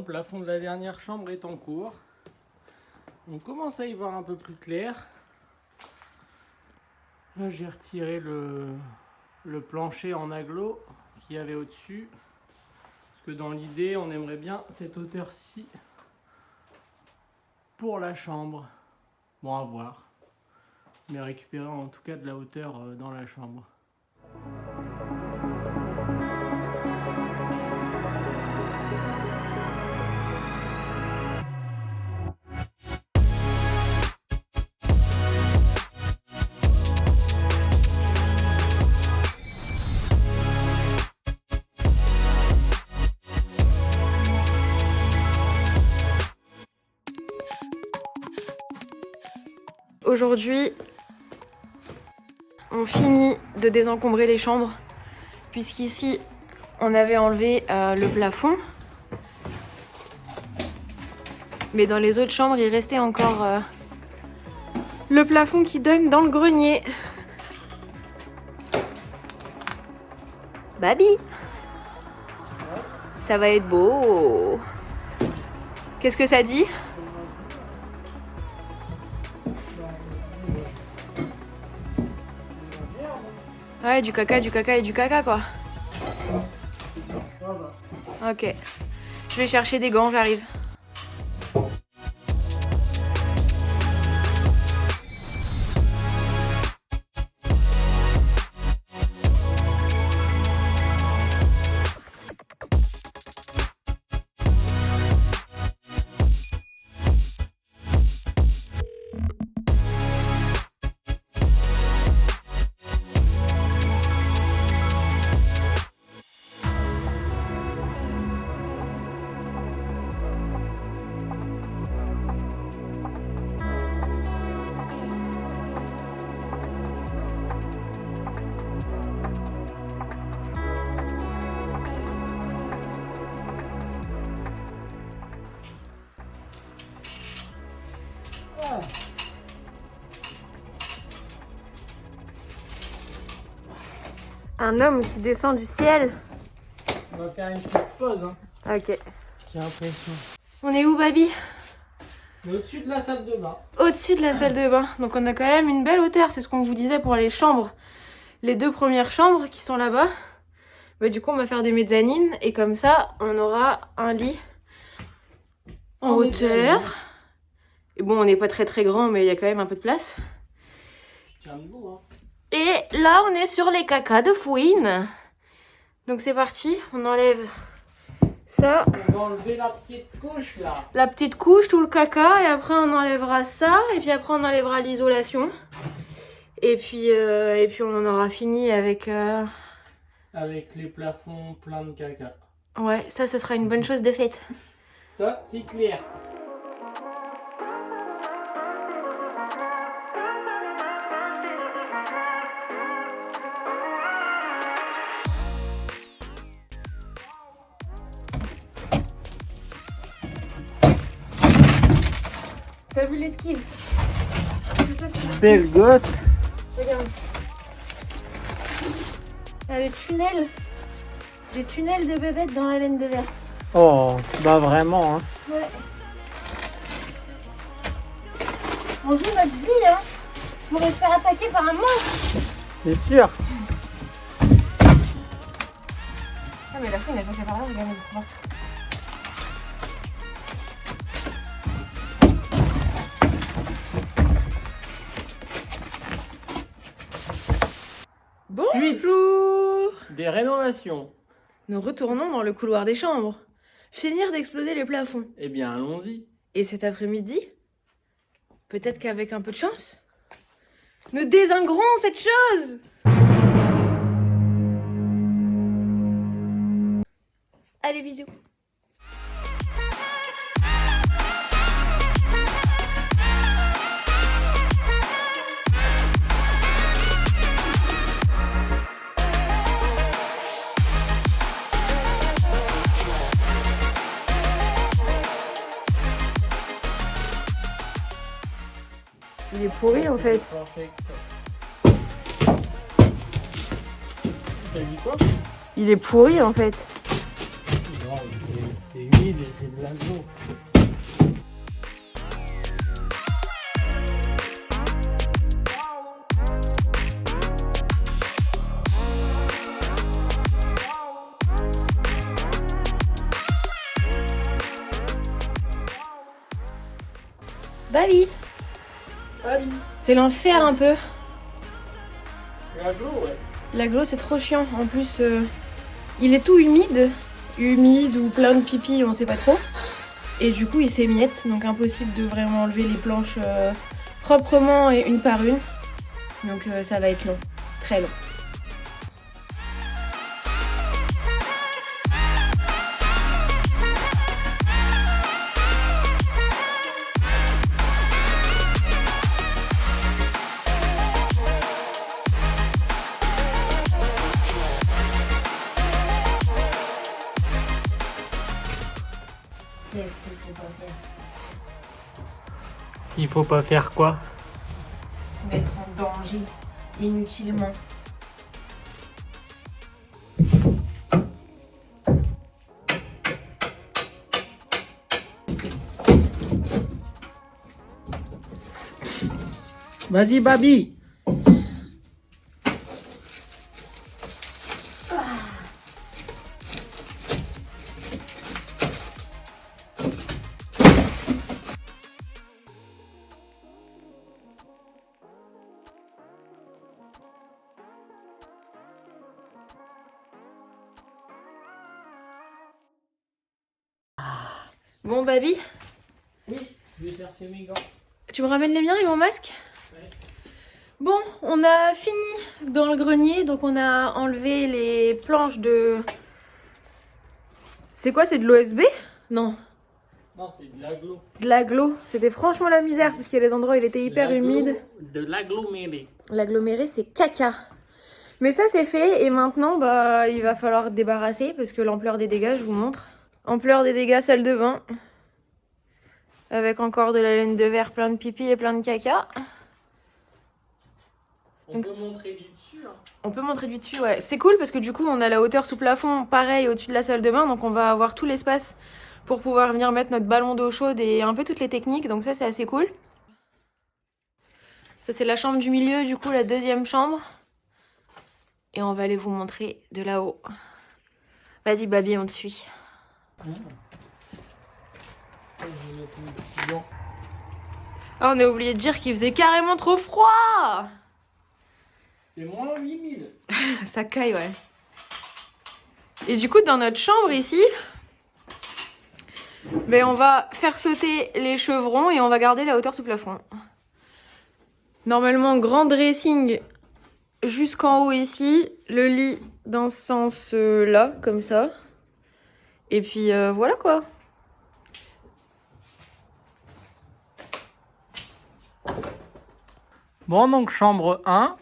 plafond de la dernière chambre est en cours. On commence à y voir un peu plus clair. Là, j'ai retiré le plancher en aglo qu'il y avait au-dessus. Parce que dans l'idée, on aimerait bien cette hauteur-ci pour la chambre. Bon, à voir. Mais récupérer en tout cas de la hauteur dans la chambre. Aujourd'hui, on finit de désencombrer les chambres, puisqu'ici, on avait enlevé le plafond. Mais dans les autres chambres, il restait encore le plafond qui donne dans le grenier. Baby, ça va être beau. Qu'est-ce que ça dit ? Ouais, du caca et du caca, quoi. Ok. Je vais chercher des gants, j'arrive. Un homme qui descend du ciel. On va faire une petite pause, hein. Ok. J'ai l'impression. On est où, Baby ? On est au-dessus de la salle de bain. Au-dessus de la salle de bain. Donc on a quand même une belle hauteur, c'est ce qu'on vous disait pour les chambres. Les deux premières chambres qui sont là-bas. Bah, du coup, on va faire des mezzanines et comme ça, on aura un lit en hauteur. Et bon, on n'est pas très très grand, mais il y a quand même un peu de place. Je tiens debout, hein. Et là, on est sur les cacas de Fouine. Donc c'est parti, on enlève ça. On va enlever la petite couche là. La petite couche, tout le caca, et après on enlèvera ça, et puis après on enlèvera l'isolation. Et puis on en aura fini avec... Avec les plafonds pleins de caca. Ouais, ça, ce sera une bonne chose de faite. Ça, c'est clair. T'as vu l'esquive? Belle gosse. Regarde. Il y a des tunnels de bébêtes dans la laine de verre. Oh, bah vraiment, hein. Ouais. On joue notre vie, hein. On pourrait se faire attaquer par un monstre. C'est sûr. Ah mais la fille, elle est passée par là, regardez. Bonjour. Des rénovations. Nous retournons dans le couloir des chambres. Finir d'exploser les plafonds. Eh bien, allons-y. Et cet après-midi, peut-être qu'avec un peu de chance, nous dézinguerons cette chose. Allez, bisous. Il est pourri en fait. T'as dit quoi? Il est pourri en fait. Non, c'est humide. humide et c'est de l'aglo. Babi, Ah oui, c'est l'enfer un peu. l'aglo, ouais. L'aglo c'est trop chiant. En plus, il est tout humide ou plein de pipi, on sait pas trop. Et du coup, il s'émiette, donc impossible de vraiment enlever les planches proprement et une par une. Donc ça va être long, très long. Qu'est-ce qu'il faut pas faire? S'il faut pas faire quoi? Se mettre en danger inutilement. Vas-y, Babi. Bon, Babi, Oui, je vais chercher mes gants. tu me ramènes les miens et mon masque? Ouais. Bon, on a fini dans le grenier, donc on a enlevé les planches de... C'est quoi, c'est de l'OSB? Non, Non, c'est de l'aglo. de l'aglo. C'était franchement la misère, parce qu'il y a des endroits où il était hyper humide. De l'aggloméré. L'aggloméré, c'est caca. Mais ça, c'est fait, et maintenant, bah, il va falloir débarrasser, parce que l'ampleur des dégâts, je vous montre. Ampleur des dégâts, salle de bain. Avec encore de la laine de verre, plein de pipi et plein de caca. On peut montrer du dessus. Hein. On peut montrer du dessus, ouais. C'est cool parce que du coup, on a la hauteur sous plafond, pareil, au-dessus de la salle de bain. Donc, on va avoir tout l'espace pour pouvoir venir mettre notre ballon d'eau chaude et un peu toutes les techniques. Donc ça, c'est assez cool. Ça, c'est la chambre du milieu, du coup, la deuxième chambre. Et on va aller vous montrer de là-haut. Vas-y, Babi, on te suit. Ah, on a oublié de dire qu'il faisait carrément trop froid. C'est moins 8000. Ça caille, ouais. Et du coup, dans notre chambre ici, ben, on va faire sauter les chevrons et on va garder la hauteur sous plafond. Normalement, grand dressing jusqu'en haut ici, le lit dans ce sens-là, comme ça. Et puis voilà quoi. Bon, donc chambre 1,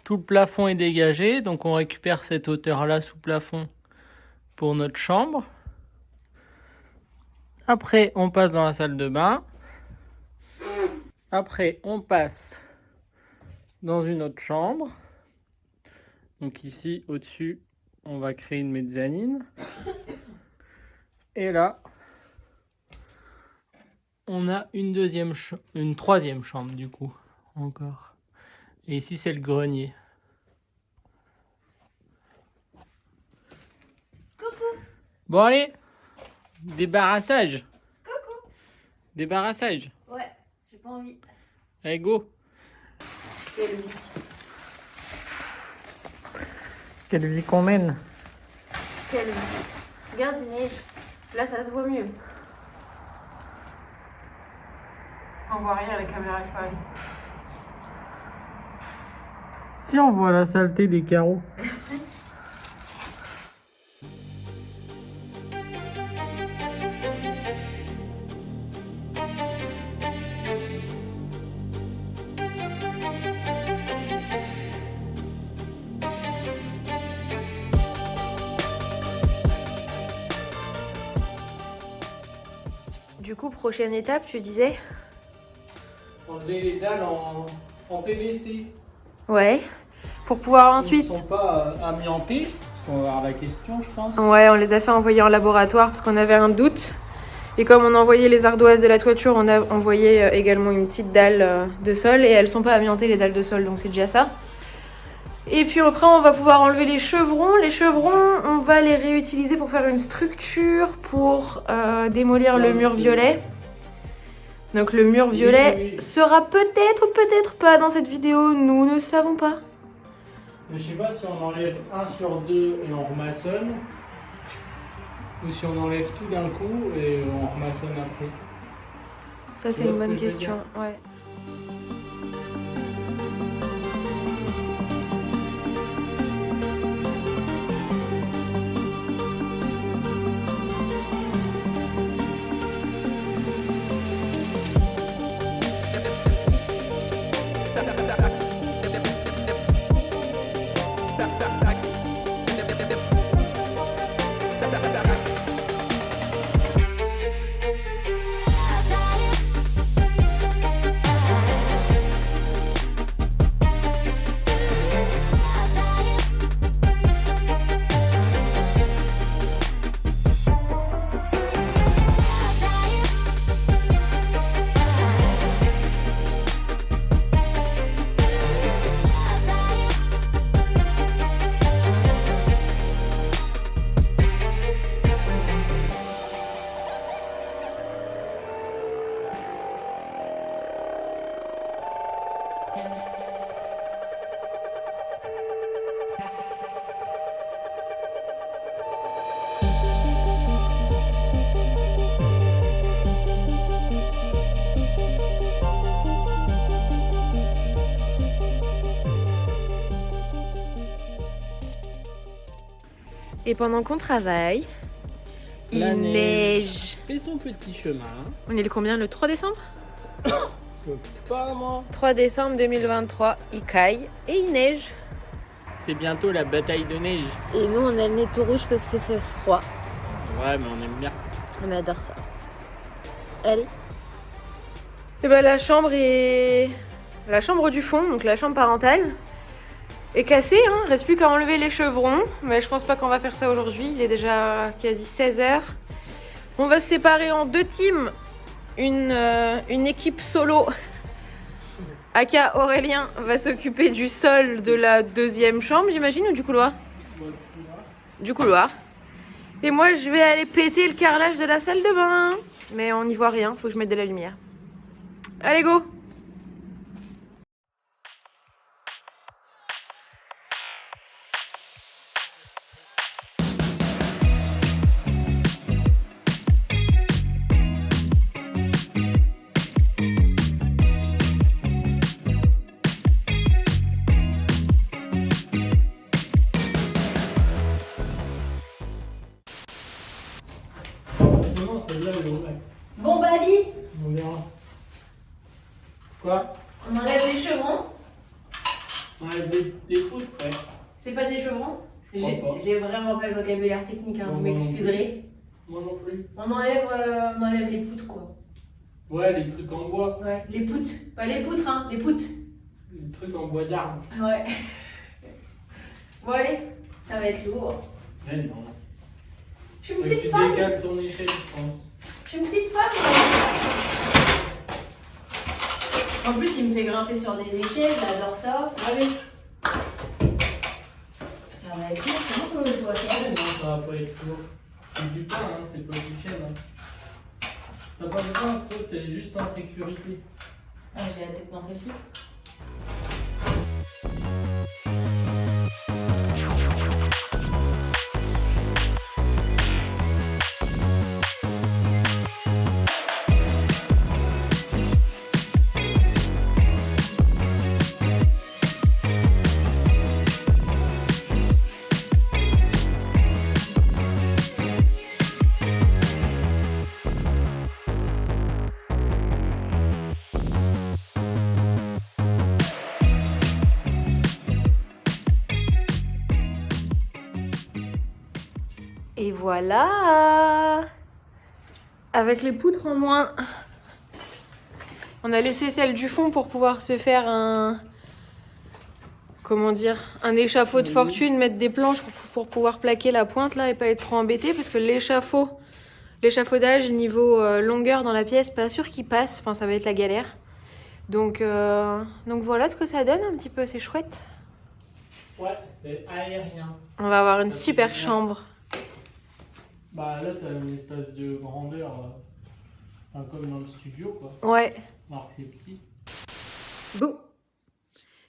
tout le plafond est dégagé, donc on récupère cette hauteur-là sous plafond pour notre chambre. Après, on passe dans la salle de bain. Après, on passe dans une autre chambre. Donc ici, au-dessus, on va créer une mezzanine. Et là, on a une troisième chambre du coup, encore. Et ici, c'est le grenier. Coucou. Bon allez, débarrassage. Coucou. Débarrassage. Ouais, j'ai pas envie. Allez, go. Quelle vie. Quelle vie qu'on mène. Quelle vie. Regarde, il neige. Là, ça se voit mieux. On voit rien à la caméra, je parie. Si on voit la saleté des carreaux. Du coup, prochaine étape, tu disais? Enlever les dalles en PVC. Ouais. Pour pouvoir ensuite... Ils ne sont pas amiantés, parce qu'on va avoir la question, je pense. Ouais, on les a fait envoyer en laboratoire parce qu'on avait un doute. Et comme on a envoyé les ardoises de la toiture, on a envoyé également une petite dalle de sol. Et elles sont pas amiantées les dalles de sol, donc c'est déjà ça. Et puis après, on va pouvoir enlever les chevrons. Les chevrons, on va les réutiliser pour faire une structure, pour démolir le mur violet. Donc le mur violet sera peut-être ou peut-être pas dans cette vidéo, nous ne savons pas. Mais je sais pas si on enlève 1 sur 2 et on remaçonne, ou si on enlève tout d'un coup et on remaçonne après. Ça c'est une bonne question, ouais. Et pendant qu'on travaille, il neige. Fait son petit chemin. On est le combien? Le 3 décembre? Pas moi. 3 décembre 2023, il caille et il neige. C'est bientôt la bataille de neige. Et nous, on a le nez tout rouge parce qu'il fait froid. Ouais, mais on aime bien. On adore ça. Allez. Et ben la chambre du fond, donc la chambre parentale, est cassée. Hein. Reste plus qu'à enlever les chevrons. Mais je pense pas qu'on va faire ça aujourd'hui. Il est déjà quasi 16h. On va se séparer en 2 teams. Une équipe solo. Aka Aurélien va s'occuper du sol de la 2e chambre, j'imagine, ou du couloir? Du couloir. Et moi, je vais aller péter le carrelage de la salle de bain. Mais on n'y voit rien, faut que je mette de la lumière. Allez, go! Bon, Babi, On verra. Quoi? on enlève les chevrons. On enlève les poutres, ouais. C'est pas des chevrons? Je crois pas. J'ai vraiment pas le vocabulaire technique, hein, vous Moi non m'excuserez. Moi non plus. On enlève les poutres, quoi. Ouais, les trucs en bois. Ouais, les poutres. Pas les poutres, hein, les poutres. Les trucs en bois d'arbre. Ouais. Bon, allez, ça va être lourd. Ouais, non. Je suis une Faut que petite tu femme. décales ton échelle, je pense. Je suis une petite femme. En plus, il me fait grimper sur des échelles, j'adore ça. Allez. Ça va être lourd, comment que je dois faire? Non, ça va pas être lourd. C'est du pain, hein, c'est pas du chêne. Hein. T'as pas besoin, toi, t'es juste en sécurité. Ah, j'ai la tête dans celle-ci. Et voilà! Avec les poutres en moins. On a laissé celle du fond pour pouvoir se faire un... Comment dire? Un échafaud de fortune, mettre des planches pour pouvoir plaquer la pointe là et pas être trop embêté parce que l'échafaud L'échafaudage niveau longueur dans la pièce, pas sûr qu'il passe, enfin ça va être la galère. Donc voilà ce que ça donne un petit peu, c'est chouette. Ouais, c'est aérien. On va avoir une Ça, super c'est bien. chambre. Bah là, t'as une espèce de grandeur, enfin, comme dans le studio, quoi. Ouais. Alors que c'est petit. Bon.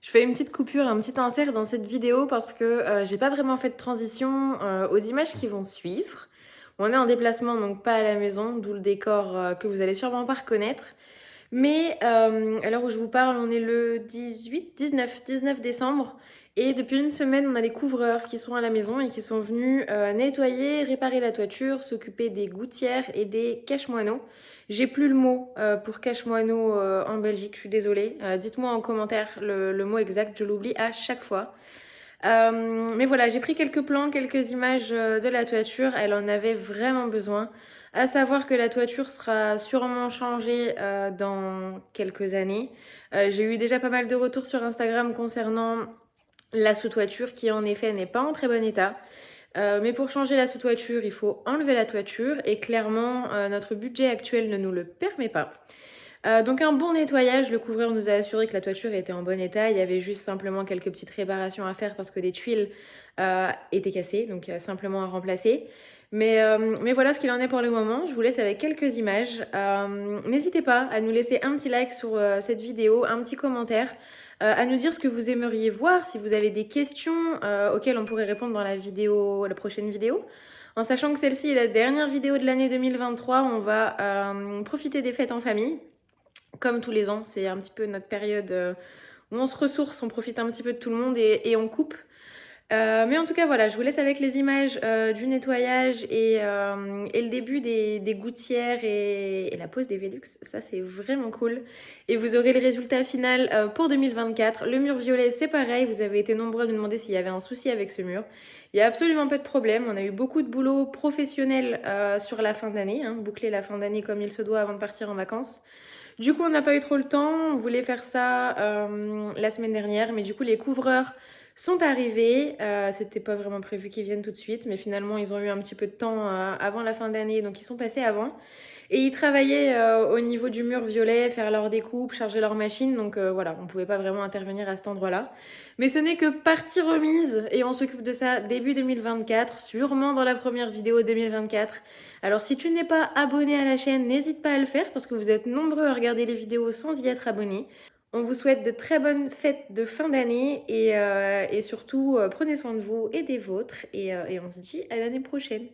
Je fais une petite coupure, un petit insert dans cette vidéo parce que j'ai pas vraiment fait de transition aux images qui vont suivre. On est en déplacement, donc pas à la maison, d'où le décor que vous allez sûrement pas reconnaître. Mais à l'heure où je vous parle, on est le 19 décembre. Et depuis une semaine, on a les couvreurs qui sont à la maison et qui sont venus nettoyer, réparer la toiture, s'occuper des gouttières et des cache-moineaux. J'ai plus le mot pour cache-moineaux en Belgique, je suis désolée. Dites-moi en commentaire le mot exact, je l'oublie à chaque fois. Mais voilà, j'ai pris quelques plans, quelques images de la toiture. Elle en avait vraiment besoin. À savoir que la toiture sera sûrement changée dans quelques années. J'ai eu déjà pas mal de retours sur Instagram concernant la sous-toiture qui en effet n'est pas en très bon état. Mais pour changer la sous-toiture, il faut enlever la toiture et clairement notre budget actuel ne nous le permet pas. Donc un bon nettoyage, le couvreur nous a assuré que la toiture était en bon état, il y avait juste simplement quelques petites réparations à faire parce que des tuiles étaient cassées, donc simplement à remplacer. Mais voilà ce qu'il en est pour le moment, je vous laisse avec quelques images. N'hésitez pas à nous laisser un petit like sur cette vidéo, un petit commentaire, à nous dire ce que vous aimeriez voir, si vous avez des questions auxquelles on pourrait répondre dans la prochaine vidéo. En sachant que celle-ci est la dernière vidéo de l'année 2023, on va profiter des fêtes en famille. Comme tous les ans, c'est un petit peu notre période où on se ressource, on profite un petit peu de tout le monde et on coupe. Mais en tout cas, voilà, je vous laisse avec les images du nettoyage et le début des gouttières et la pose des Velux. Ça, c'est vraiment cool. Et vous aurez le résultat final pour 2024. Le mur violet, c'est pareil. Vous avez été nombreux à me demander s'il y avait un souci avec ce mur. Il n'y a absolument pas de problème. On a eu beaucoup de boulot professionnel sur la fin d'année, hein, boucler la fin d'année comme il se doit avant de partir en vacances. Du coup, on n'a pas eu trop le temps. On voulait faire ça la semaine dernière, mais du coup, les couvreurs sont arrivés. C'était pas vraiment prévu qu'ils viennent tout de suite, mais finalement, ils ont eu un petit peu de temps avant la fin d'année, donc ils sont passés avant. Et ils travaillaient au niveau du mur violet, faire leur découpe, charger leur machine, donc voilà, on pouvait pas vraiment intervenir à cet endroit-là. Mais ce n'est que partie remise, et on s'occupe de ça début 2024, sûrement dans la première vidéo 2024. Alors si tu n'es pas abonné à la chaîne, n'hésite pas à le faire, parce que vous êtes nombreux à regarder les vidéos sans y être abonné. On vous souhaite de très bonnes fêtes de fin d'année, et surtout, prenez soin de vous et des vôtres, et on se dit à l'année prochaine.